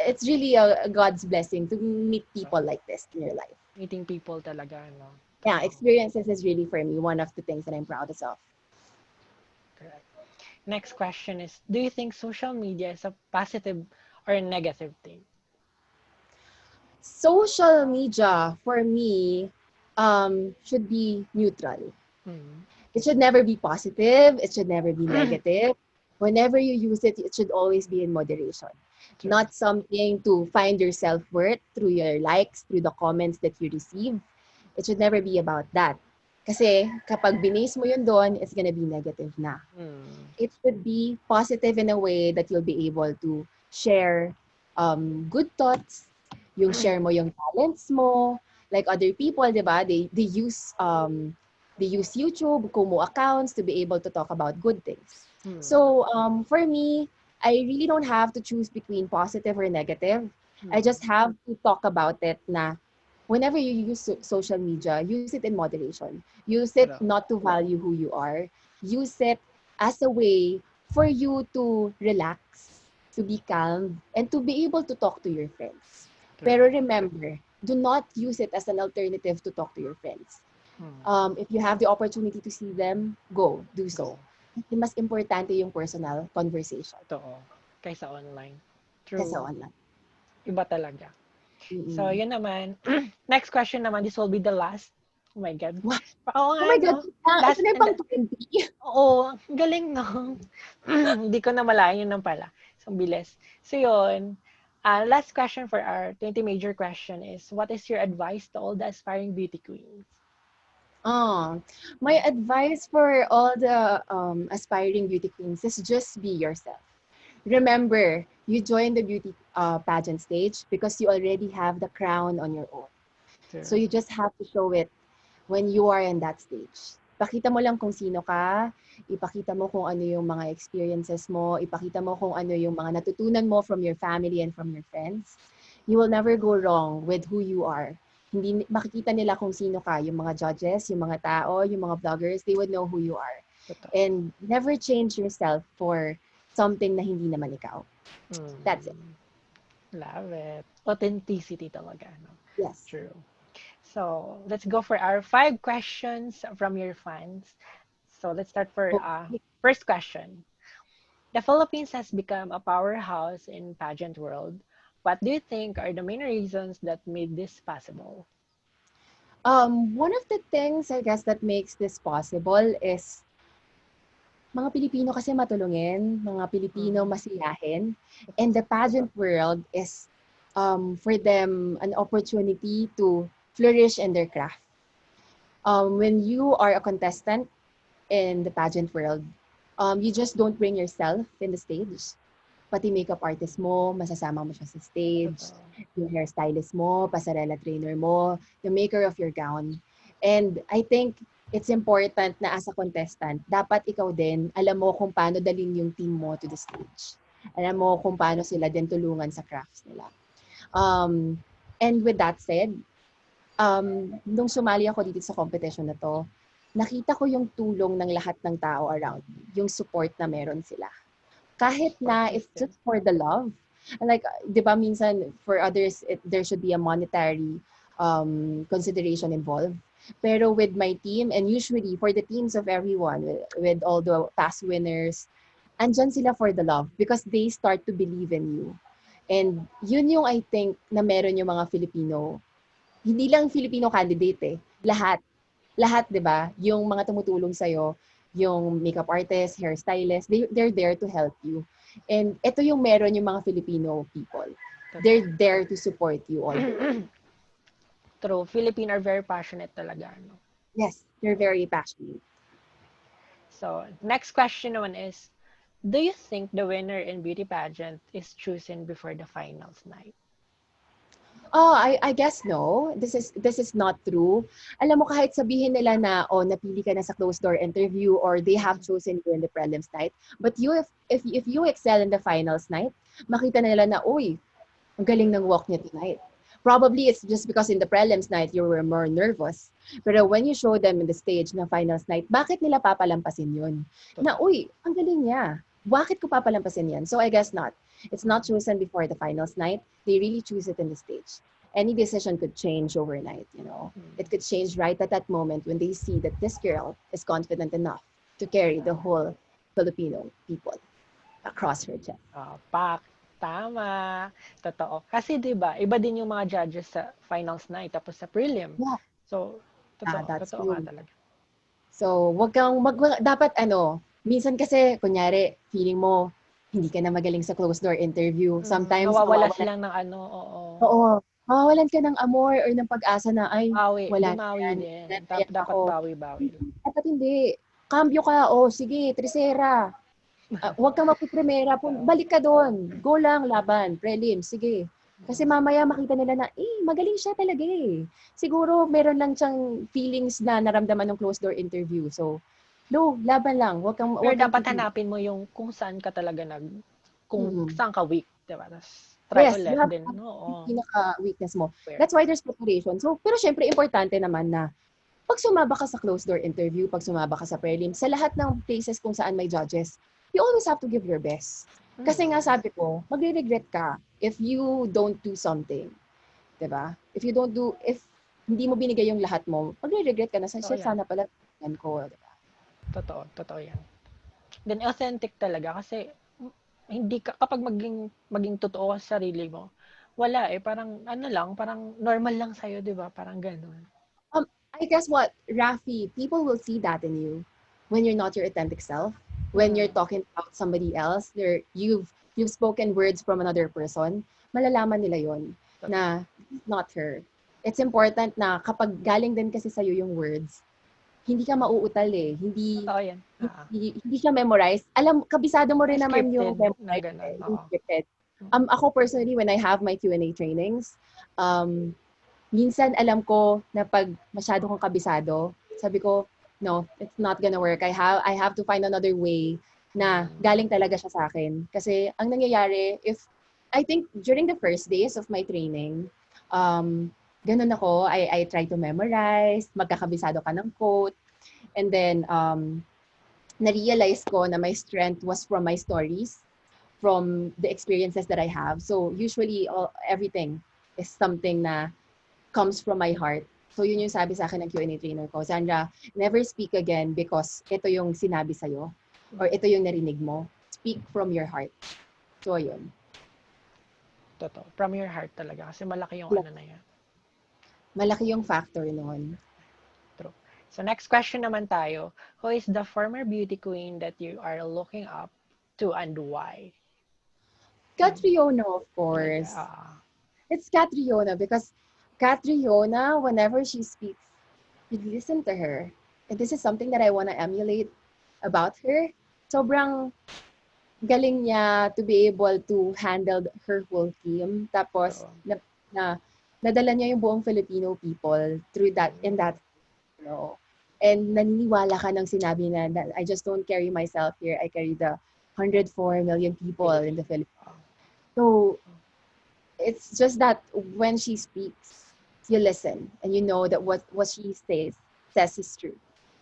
it's really a God's blessing to meet people like this in your life. Meeting people talaga, no? Yeah, experiences is really for me one of the things that I'm proudest of. Correct. Next question is, do you think social media is a positive or a negative thing? Social media, for me, should be neutral. It should never be positive. It should never be negative. Whenever you use it, it should always be in moderation. True. Not something to find your self-worth through your likes, through the comments that you receive. It should never be about that. Kasi kapag binase mo yun doon, it's gonna be negative na. It should be positive in a way that you'll be able to share good thoughts, yung share mo yung talents mo, like other people, di ba? They use YouTube, Kumu accounts to be able to talk about good things. So for me, I really don't have to choose between positive or negative. I just have to talk about it na whenever you use social media, use it in moderation. Use it not to value who you are. Use it as a way for you to relax, to be calm, and to be able to talk to your friends. Pero remember, do not use it as an alternative to talk to your friends. If you have the opportunity to see them, do so. Kasi mas importante yung personal conversation. Totoo. Kaysa online. True. Kaysa online. Iba talaga. So, yun naman. Next question naman. This will be the last. Oh my God. What? Oo nga, Oh my no? God. Last na pang 20. Oo. Galing, no? Hindi ko na malayan yun pala. So, bilis. So, yun. Last question for our 20 major question is, what is your advice to all the aspiring beauty queens? My advice for all the aspiring beauty queens is just be yourself. Remember, you joined the beauty pageant stage because you already have the crown on your own. True. So you just have to show it when you are in that stage. Ipakita mo lang kung sino ka, ipakita mo kung ano yung mga experiences mo, ipakita mo kung ano yung mga natutunan mo from your family and from your friends. You will never go wrong with who you are. Hindi makikita nila kung sino ka, yung mga judges, yung mga tao, yung mga vloggers, they would know who you are. And never change yourself for something na hindi naman ikaw. That's it. Love it. Authenticity talaga, no? Yes. True. So, let's go for our 5 questions from your fans. So, let's start for first question. The Philippines has become a powerhouse in pageant world. What do you think are the main reasons that made this possible? One of the things I guess that makes this possible is mga Pilipino kasi matulungin, mga Pilipino Mm, masiyahin, and totoo. the pageant world is for them an opportunity to flourish in their craft. When you are a contestant in the pageant world, you just don't bring yourself in the stage. Pati makeup artist mo, masasama mo siya sa stage, Totoo. yung hairstylist mo, pasarela trainer mo, the maker of your gown. And I think it's important na as a contestant, dapat ikaw din, alam mo kung paano dalhin yung team mo to the stage. Alam mo kung paano sila din tulungan sa crafts nila. Um, and with that said, nung sumali ako dito sa competition na to, nakita ko yung tulong ng lahat ng tao around me, yung support na meron sila. Kahit Support na it's system. just for the love. Like, di ba minsan for others, there should be a monetary consideration involved. Pero with my team, and usually for the teams of everyone, with all the past winners, andyan sila for the love because they start to believe in you. And yun yung I think na meron yung mga Filipino. Hindi lang Filipino candidate eh. Lahat. Lahat, di ba? Yung mga tumutulong sa'yo, yung makeup artist, hairstylist, they're there to help you. And ito yung meron yung mga Filipino people. Totoo. They're there to support you all the way. True. Philippine are very passionate talaga. No? Yes, they're very passionate. So, next question naman is, do you think the winner in beauty pageant is chosen before the finals night? Oh, I guess no. This is not true. Alam mo kahit sabihin nila na oh napili ka na sa closed door interview or they have Mm, chosen you in the prelims night, but you if you excel in the finals night, makita nila na uy, ang galing ng walk niya tonight. Probably it's just because in the prelims night you were more nervous. Pero when you show them in the stage na finals night, bakit nila papalampasin yun? Na, totoo. uy, ang galing niya. Bakit ko papalampasin yan? So I guess not. It's not Mm, chosen before the finals night. They really choose it in the stage. Any decision could change overnight, you know. mm. It could change right at that moment when they see that this girl is confident enough to carry the whole Filipino people across her chest. Pak, tama. Totoo. Kasi 'di ba, iba din yung mga judges sa finals night tapos sa prelim. Yeah, So, yeah, totoo, that's totoo nga true. talaga. So, dapat ano, minsan kasi, kunyari, feeling mo, hindi ka na magaling sa closed door interview. Sometimes, Nawawalas lang ng ano, oo. oo, mawawalan ka ng amor or ng pag-asa na, ay, Bawi, wala na bumawi yan, din. wala na yan Dapat ako. bawi-bawi lang. Dapat hindi. Cambio ka, o sige, tresera. Huwag kang magpiprimera, Oo. balik ka doon. Go lang, laban, prelim, sige. Kasi mamaya makita nila na, magaling siya talaga eh. Siguro meron lang siyang feelings na naramdaman ng closed door interview. So, no, laban lang. Pero Huwag kang dapat titigil. hanapin mo yung kung saan ka talaga kung Mm. saan ka weak, 'di ba? Tapos try Yes, you ulit have to din. have Oo. yung pinaka-weakness mo. Where? That's why there's preparation. So, pero syempre, importante naman na pag sumaba ka sa closed door interview, pag sumaba ka sa prelim, sa lahat ng places kung saan may judges, you always have to give your best. Kasi nga Mm. sabi ko, magre-regret ka if you don't do something. 'Di ba? If hindi mo binigay yung lahat mo, magre-regret ka na sa Totoo shit, yan. sana pala yan ko. 'Di ba? Totoo, totoo yan. Then authentic talaga kasi hindi ka kapag maging totoo ka sa sarili mo, wala eh, parang ano lang, parang normal lang sa'yo, 'di ba? Parang gano'n. I guess what, Rafi, people will see that in you when you're not your authentic self. When you're Mm. talking about somebody else, you've spoken words from another person, malalaman nila yon Totoo. na not her. It's important na kapag galing din kasi sa'yo yung words, hindi ka mauutal eh. Hindi, Totoo yan. hindi siya memorize. Kabisado mo rin naman yung Scripted na memorize gano'n, eh, yung oo. scripted. Ako personally, when I have my Q&A trainings, um, minsan alam ko na pag masyado kang kabisado, sabi ko, no, it's not gonna work. I have to find another way na galing talaga siya sa akin. Kasi ang nangyayari, I think during the first days of my training, ganun ako, I try to memorize, magkakabisado ka ng quote, and then, na-realize ko na my strength was from my stories, from the experiences that I have. So usually, everything is something na comes from my heart. So yun yung sabi sa akin ng Q&A trainer ko, Sandra, never speak again because ito yung sinabi sa'yo or ito yung narinig mo. Speak from your heart. So yun. Totoo. From your heart talaga. Kasi malaki yung ano na yan. Malaki yung factor noon. True. So next question naman tayo. Who is the former beauty queen that you are looking up to and why? Catriona, of course. It's Catriona because Catriona, whenever she speaks, you listen to her. And this is something that I want to emulate about her. Sobrang galing niya to be able to handle her whole team. Tapos, nadala niya yung buong Filipino people through that, in that, you know. And naniniwala ka ng sinabi na, that I just don't carry myself here. I carry the 104 million people in the Philippines. So, it's just that when she speaks, you listen and you know that what she says is true.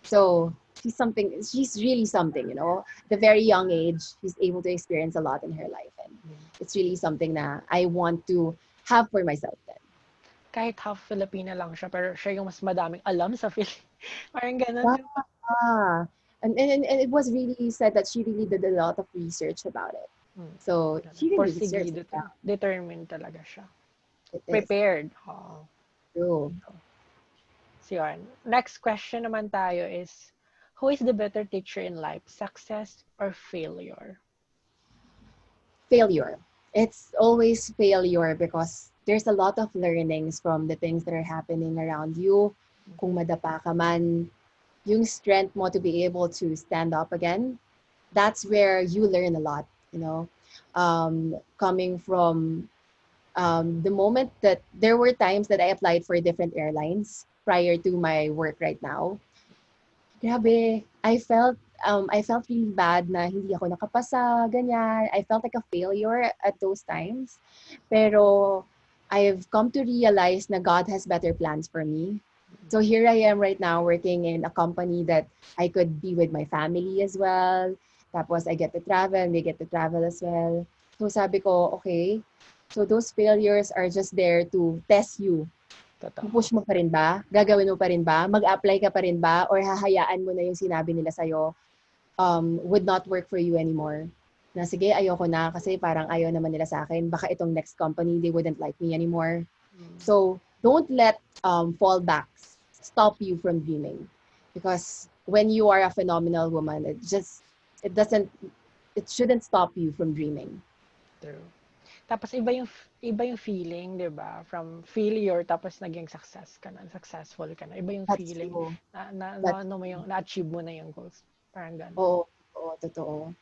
So she's really something, you know. The very young age, she's able to experience a lot in her life, and it's really something that I want to have for myself then. Kahit half Filipina lang siya, pero siya yung mas madaming alam sa Parang ganun. And it was really said that she really did a lot of research about it. So she really researched it. Determined talaga siya. Prepared. True. So yun. Next question naman tayo is, who is the better teacher in life? Success or failure? Failure. It's always failure because there's a lot of learnings from the things that are happening around you. Kung madapa ka man, yung strength mo to be able to stand up again, that's where you learn a lot, you know. Coming from the moment that there were times that I applied for different airlines prior to my work right now. Grabe, I felt really bad na hindi ako nakapasa, ganyan. I felt like a failure at those times. Pero I've come to realize na God has better plans for me. So here I am right now working in a company that I could be with my family as well. Tapos I get to travel and they get to travel as well. So sabi ko, okay, so those failures are just there to test you. Pupush mo pa rin ba? Gagawin mo pa rin ba? Mag-apply ka pa rin ba? Or hahayaan mo na yung sinabi nila sa'yo would not work for you anymore? Na sige, ayoko na kasi parang ayaw naman nila sa akin. Baka itong next company, they wouldn't like me anymore. So don't let fallbacks stop you from dreaming. Because when you are a phenomenal woman, it shouldn't stop you from dreaming. True. Tapos iba yung feeling, 'di ba? From failure tapos naging successful ka na. Iba yung feeling na-achieve mo na yung goals. Parang ganun. Oo, totoo.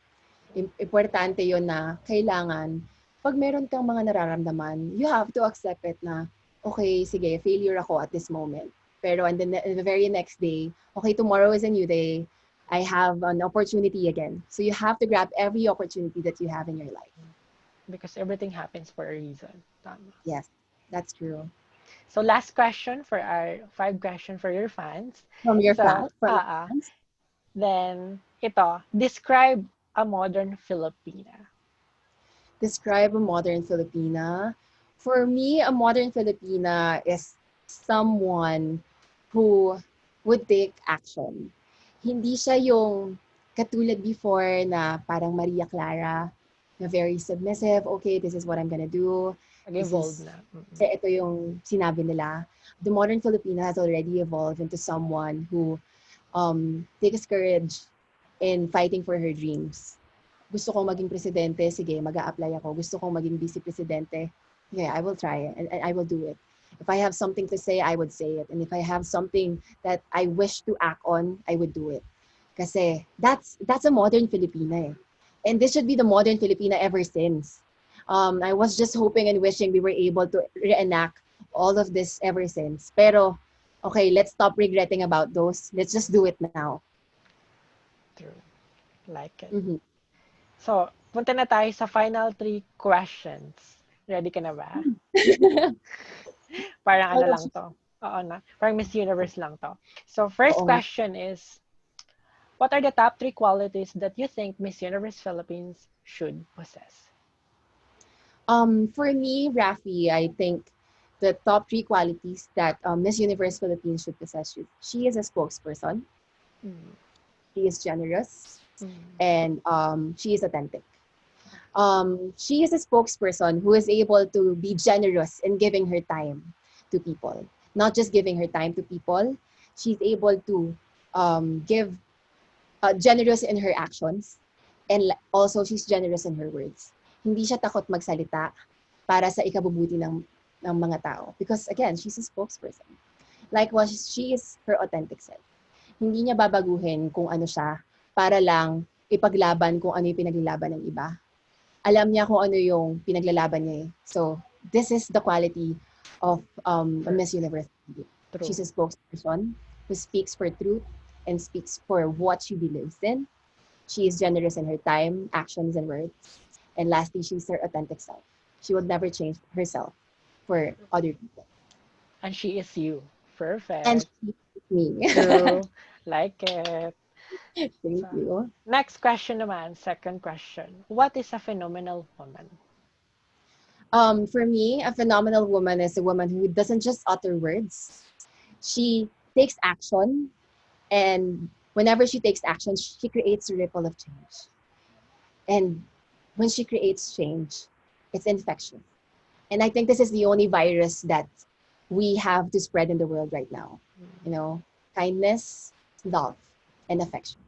Importante 'yon na kailangan pag meron kang mga nararamdaman, you have to accept it na okay, sige, failure ako at this moment. Pero and then the very next day, okay, tomorrow is a new day. I have an opportunity again. So you have to grab every opportunity that you have in your life. Because everything happens for a reason. Tama. Yes, that's true. So last question for our 5 question for your fans. From your fans? Then, ito, describe a modern Filipina. Describe a modern Filipina. For me, a modern Filipina is someone who would take action. Hindi siya yung katulad before na parang Maria Clara, na very submissive. Okay, this is what I'm gonna do. Evolved na. Ito yung sinabi nila. The modern Filipina has already evolved into someone who takes courage in fighting for her dreams. Gusto kong maging presidente, sige, mag-a-apply ako. Gusto kong maging vice presidente, yeah, I will try it and I will do it. If I have something to say, I would say it. And if I have something that I wish to act on, I would do it. Kasi that's a modern Filipina eh. And this should be the modern Filipina ever since. I was just hoping and wishing we were able to reenact all of this ever since. Pero, okay, let's stop regretting about those. Let's just do it now. True. Like it. Mm-hmm. So, punta na tayo sa final 3 questions. Ready ka na ba? Parang ano lang to. Oo na. Parang Miss Universe lang to. So, first question is, what are the top 3 qualities that you think Miss Universe Philippines should possess? For me, Rafi, I think the top 3 qualities that Miss Universe Philippines should possess. She is a spokesperson. She is generous. And she is authentic. She is a spokesperson who is able to be generous in giving her time to people. Not just giving her time to people, she's able to give generous in her actions, and also she's generous in her words. Hindi siya takot magsalita para sa ikabubuti ng mga tao. Because again, she's a spokesperson. Likewise, she is her authentic self. Hindi niya babaguhin kung ano siya para lang ipaglaban kung ano yung pinaglalaban ng iba. Alam niya kung ano yung pinaglalaban niya eh. So, this is the quality of a Miss Universe. True. She's a spokesperson who speaks for truth and speaks for what she believes in. She is generous in her time, actions, and words. And lastly, she's her authentic self. She would never change herself for other people. And she is you. Perfect. And she is me. True. Like it. Thank So, you. next question naman, second question. What is a phenomenal woman? For me, a phenomenal woman is a woman who doesn't just utter words. She takes action, and whenever she takes action, she creates a ripple of change. And when she creates change, it's infectious. And I think this is the only virus that we have to spread in the world right now. You know, kindness, love, and affection.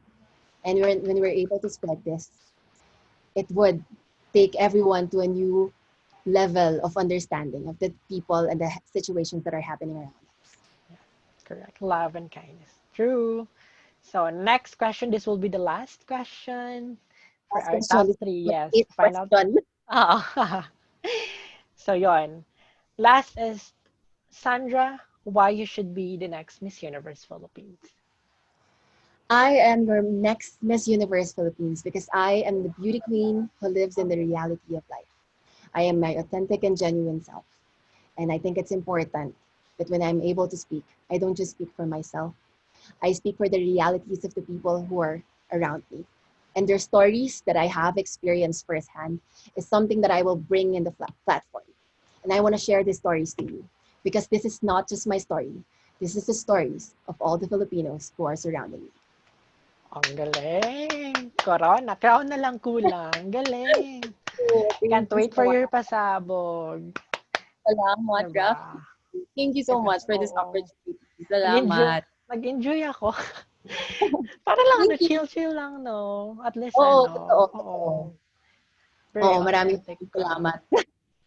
And when we're able to spread this, it would take everyone to a new level of understanding of the people and the situations that are happening around us. Correct. Love and kindness. True. So next question. This will be the last question for Last our question, top this is three. my Yes. eighth Final. question. So yon. Last is Sandra. Why you should be the next Miss Universe Philippines? I am your next Miss Universe Philippines because I am the beauty queen who lives in the reality of life. I am my authentic and genuine self. And I think it's important that when I'm able to speak, I don't just speak for myself. I speak for the realities of the people who are around me. And their stories that I have experienced firsthand is something that I will bring in the platform. And I want to share these stories to you because this is not just my story. This is the stories of all the Filipinos who are surrounding me. Ang galing. Corona. Crown na lang kulang. Galing. Can't wait for your pasabog. Salamat, Diba? Raf. Thank you so Diba? much for this Oo. opportunity. Nag-enjoy, Salamat. nag-enjoy ako. Para lang Thank you. chill-chill lang, no? At least, Oo, totoo, oo. totoo. Very Oo, maraming authentic ka. salamat.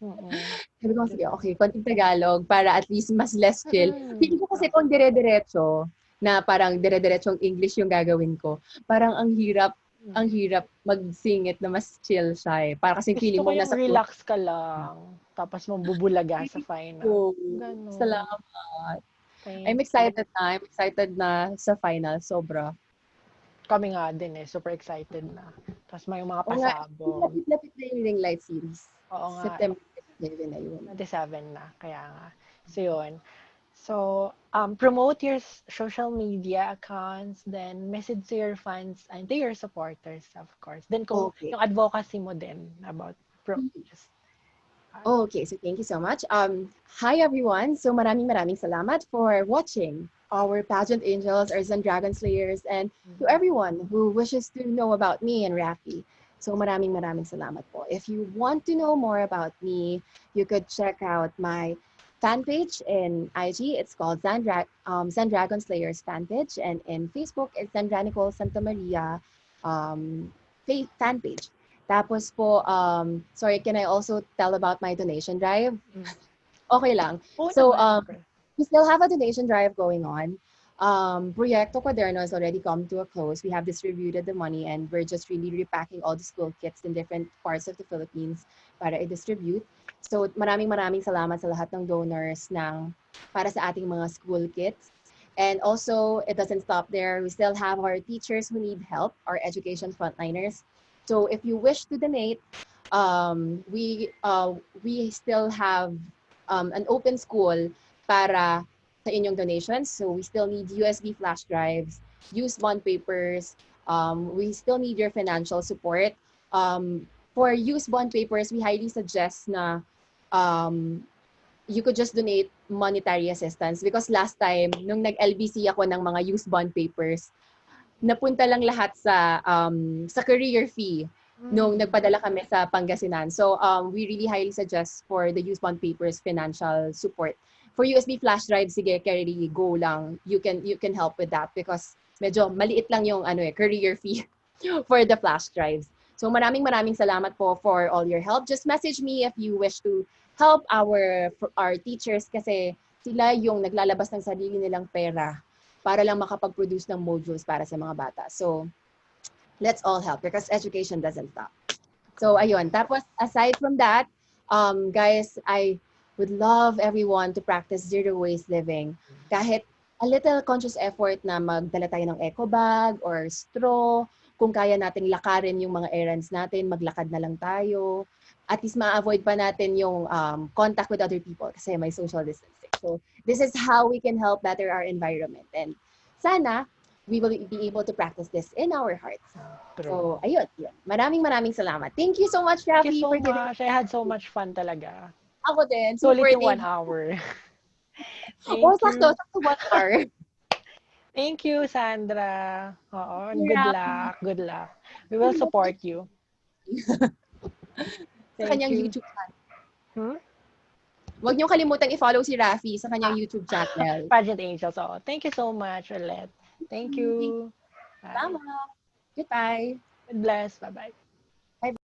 Mm-mm. Sabi ko, sige, okay, konting Tagalog para at least mas less chill. Feeling ko kasi No. kung dire-diretso, na parang dire-diretsong English yung gagawin ko, parang ang hirap mag-singit na mas chill siya eh. Para kasi Gusto feeling ko mo yung nasa relax ka lang. Tapos mabubulaga sa final. ko. Ganon. Salamat. Thank I'm you. excited na. I'm excited na sa final. Sobra. Kami nga din eh. Super excited na. Tapos may mga Oo nga, pasabog. lapit na yung ring light series. Oo nga. September 27 na yun. 27 na. Kaya nga. So, yun. So, promote your social media accounts, then message to your fans and to your supporters, of course. Then, kung Okay. yung advocacy mo din about just Okay, so thank you so much. Hi everyone. So maraming salamat for watching our pageant angels, our Dragon Slayers, and to everyone who wishes to know about me and Rafi. So maraming salamat po. If you want to know more about me, you could check out my fan page in IG. It's called Dragon Slayers fan page, and in Facebook, it's Zandra Nicole Santa Maria fan page. Tapos po, sorry, can I also tell about my donation drive? Okay lang. So, we still have a donation drive going on. Proyecto Cuaderno has already come to a close. We have distributed the money and we're just really repacking all the school kits in different parts of the Philippines para i-distribute. So, maraming salamat sa lahat ng donors para sa ating mga school kits. And also, it doesn't stop there. We still have our teachers who need help, our education frontliners. So if you wish to donate, we still have an open school para sa inyong donations. So we still need USB flash drives, used bond papers. We still need your financial support. For used bond papers, we highly suggest na you could just donate monetary assistance because last time, nung nag-LBC ako ng mga used bond papers, napunta lang lahat sa career fee. nung Mm. nagpadala kami sa Pangasinan. So, we really highly suggest for the Youth Bond Papers financial support. For USB flash drive, sige, carry, go lang. You can help with that because medyo maliit lang yung career fee for the flash drives. So maraming salamat po for all your help. Just message me if you wish to help our teachers kasi sila yung naglalabas ng sarili nilang pera para lang makapag-produce ng modules para sa mga bata. So let's all help because education doesn't stop. So, ayun. Correct. Tapos, aside from that, guys, I would love everyone to practice zero waste living. Kahit a little conscious effort na magdala tayo ng eco bag or straw, kung kaya nating lakarin yung mga errands natin, maglakad na lang tayo. At least ma-avoid pa natin yung contact with other people kasi may social distancing. So, this is how we can help better our environment. And sana, we will be able to practice this in our hearts. True. So, ayun. Maraming salamat. Thank you so much, Thank you Rafi, so for giving much. I had so much fun talaga. ako din. Sulit Super yung thank 1 you. hour. Oh, Thank sakto. you. Sakto 1 hour. Thank you, Sandra. Oo, Thank and you, good Rafi. luck. Good luck. We will support you. Sa Thank kanyang you. YouTube channel. Hmm? Huwag niyong kalimutang i-follow si Rafi sa kanyang Ah, YouTube channel. Pageant Angels. Oo. Thank you so much, Ulit. Thank Thank you. you. Bye. Salamat. Goodbye. God bless. Bye-bye. Bye.